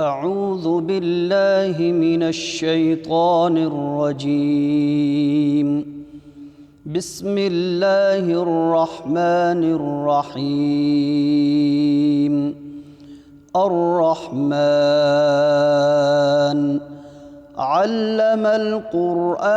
أعوذ بالله من الشيطان الرجيم. بسم الله الرحمن الرحيم. الرحمن علم القرآن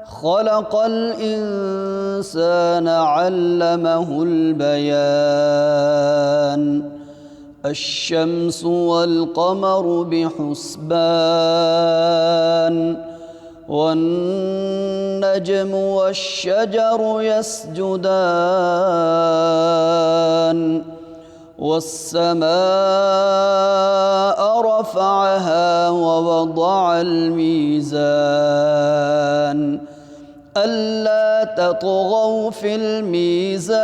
خلق الإنسان علمه البيان. الشمس والقمر بحسبان والنجم والشجر يسجدان والسماء رفعها ووضع الميزان ألا تطغوا في الميزان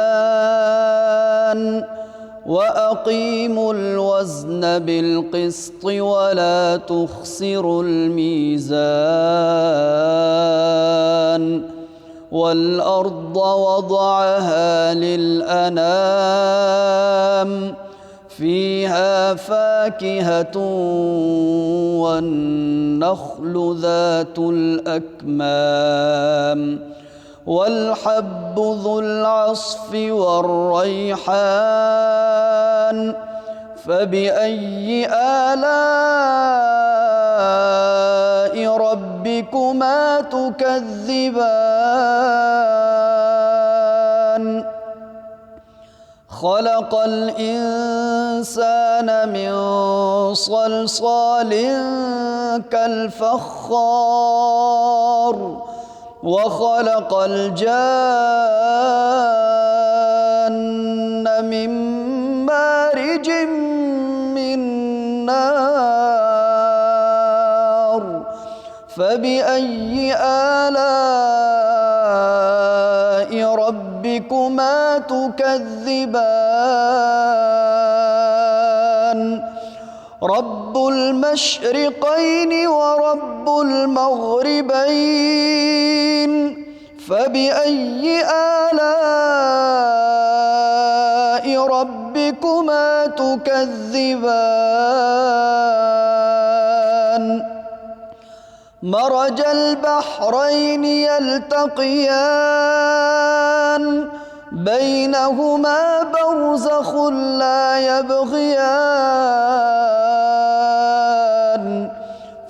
وأقيموا الوزن بالقسط ولا تخسروا الميزان والأرض وضعها للأنام فيها فاكهة والنخل ذات الأكمام والحب ذو العصف والريحان فبأي آلاء ربكما تكذبان خلق الإنسان من صلصال كالفخار وخلق الجان من مارج من نار فبأي آلاء ربكما تكذبان رب المشرقين ورب المغربين فبأي آلاء ربكما تكذبان مرج البحرين يلتقيان بينهما برزخ لا يبغيان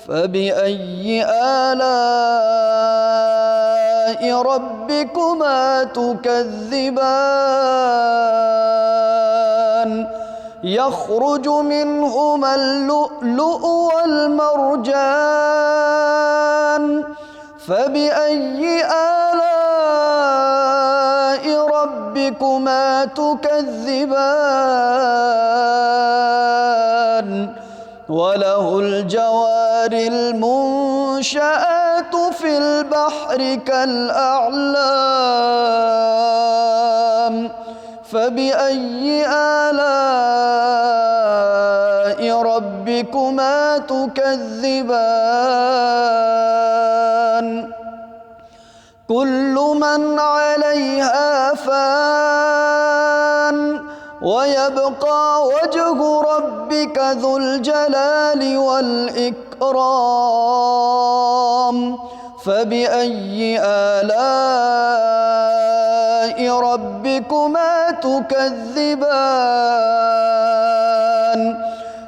فبأي آلاء ربكما تكذبان يخرج منهما اللؤلؤ والمرجان فبأي آلاء ربكما تكذبان وله الجوار المنشآت في البحر كالأعلام فبأي آلاء ربكما تكذبان كل من عليها فان ويبقى وجه ربك ذو الجلال والإكرام فبأي آلاء ربكما تكذبان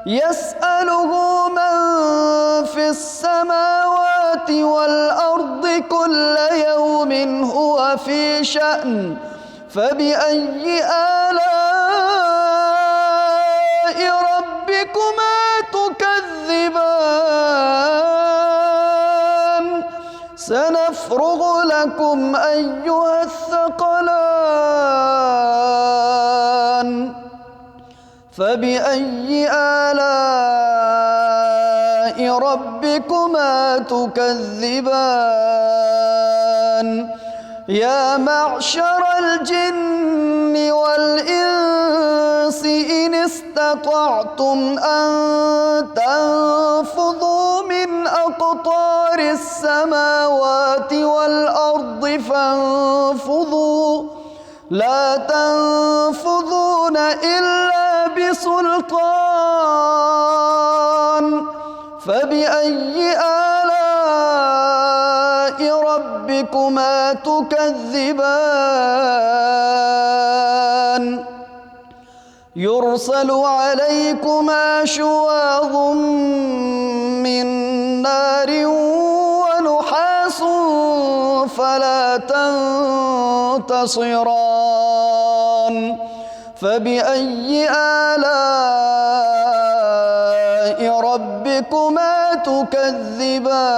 يسأله من في السماوات والأرض كل يوم هو في شأن فبأي آلاء ربكما تكذبان سنفرغ لكم أيها الثقلان فبأي آلاء ربكما تكذبان يا معشر الجن والإنس إن استطعتم أن تنفذوا من أقطار السماوات والأرض فانفذوا لا تنفذون إلا سلطان فبأي آلاء ربكما تكذبان يرسل عليكما شواظ من نار ونحاس فلا تنتصران فبأي آلاء ربكما تكذبان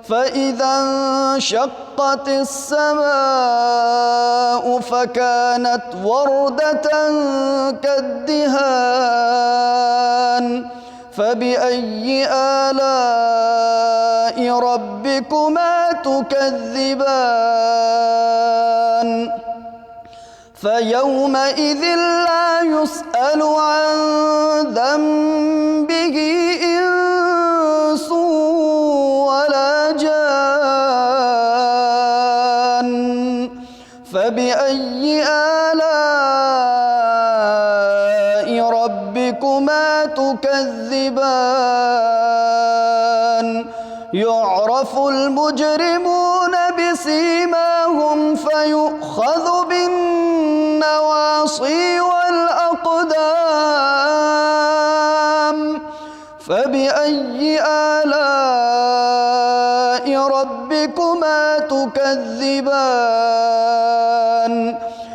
فإذا انشقت السماء فكانت وردة كالدهان فبأي آلاء ربكما تكذبان فيومئذ لا يسأل عن ذنبه إنس ولا جان فبأي آلاء ربكما تكذبان يعرف المجرمون بسيماهم فيؤخذ بالنواصي والأقدام فبأي آلاء ربكما تكذبان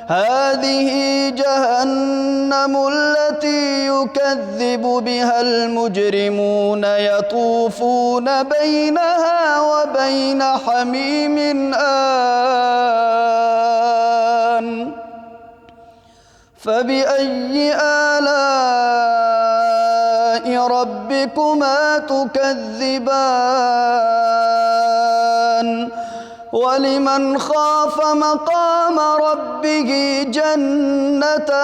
هذه جهنم التي يكذب بها المجرمون يطوفون بينها وبين حميم آن فبأي آلاء ربكما تكذبان ولمن خاف مقام ربه جنتان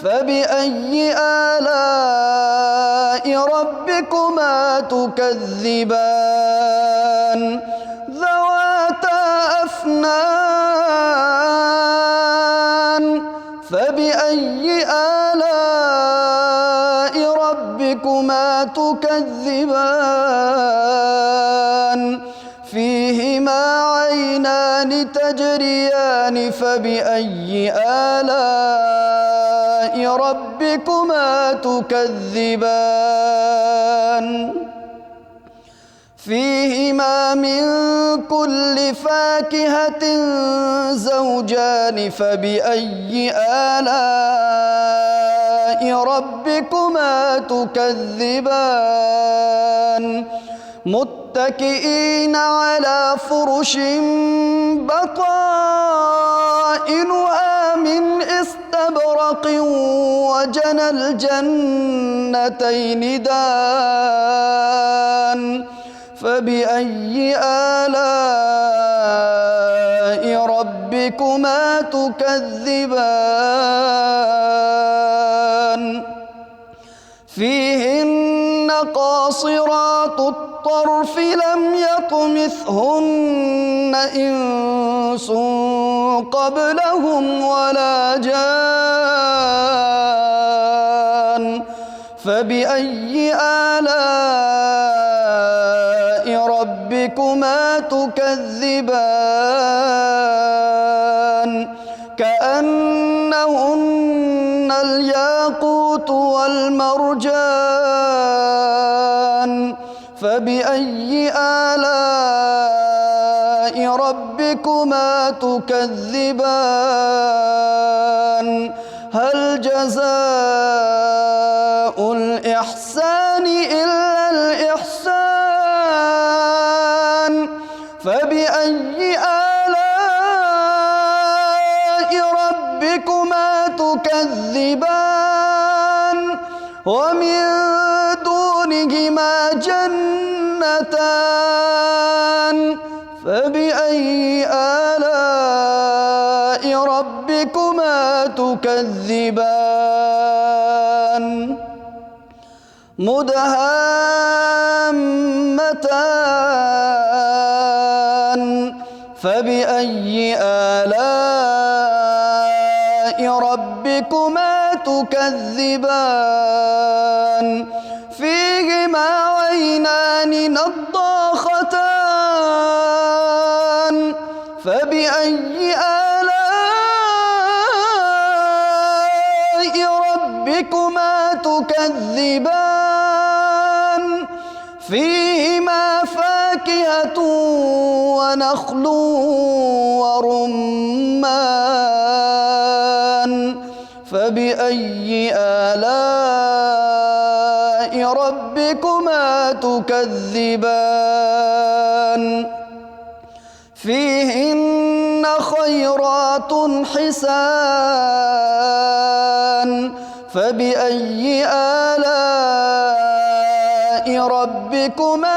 فبأي آلاء ربكما تكذبان ذواتا أفنان فبأي آلاء ربكما تكذبان فيهما عينان تجريان فبأي آلاء ربكما تكذبان فيهما من كل فاكهة زوجان فبأي آلاء ربكما تكذبان متكئين على فرش بطائنها من استبرق وجنى الجنتين دان فبأي آلاء ربكما تكذبان فيهن قاصرات الطرف لم يطمثهن إنس قبلهم ولا جان فبأي آلاء ربكما تكذبان كأنهن الياقوت والمرجان فبأي آلاء ربكما تكذبان هل جزاء الإحسان إلا الإحسان فبأي آلاء ربكما تكذبان ومن دونهما جنتان فبأي آلاء ربكما تكذبان مدهامتان فبأي آلاء ربكما تكذبان فيهما عينان نضاختان فبأي آلاء ربكما تكذبان فيهما فاكهة ونخل ورمان فبأي آلاء ربكما تكذبان فيهن خيرات حسان فبأي آلاء ربكما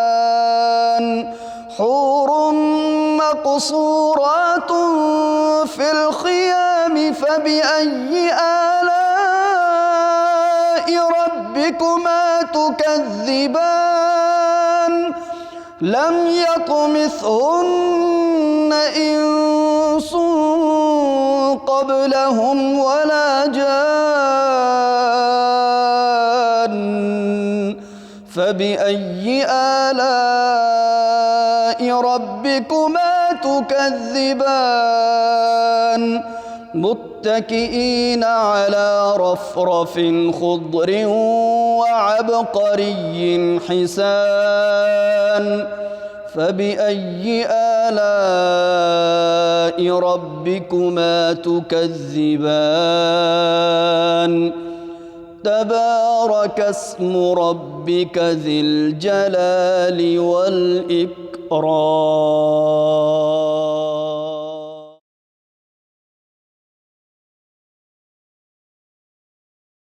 تكذبان حور مقصورات في الخيام فبأي آلاء ربكما تكذبان لم يطمثهن إنس قبلهم ولا جان فبأي آلاء ربكما تكذبان متكئين على رفرف خضر وعبقري حسان فبأي آلاء ربكما تكذبان تبارك اسم ربك ذي الجلال والإكرام.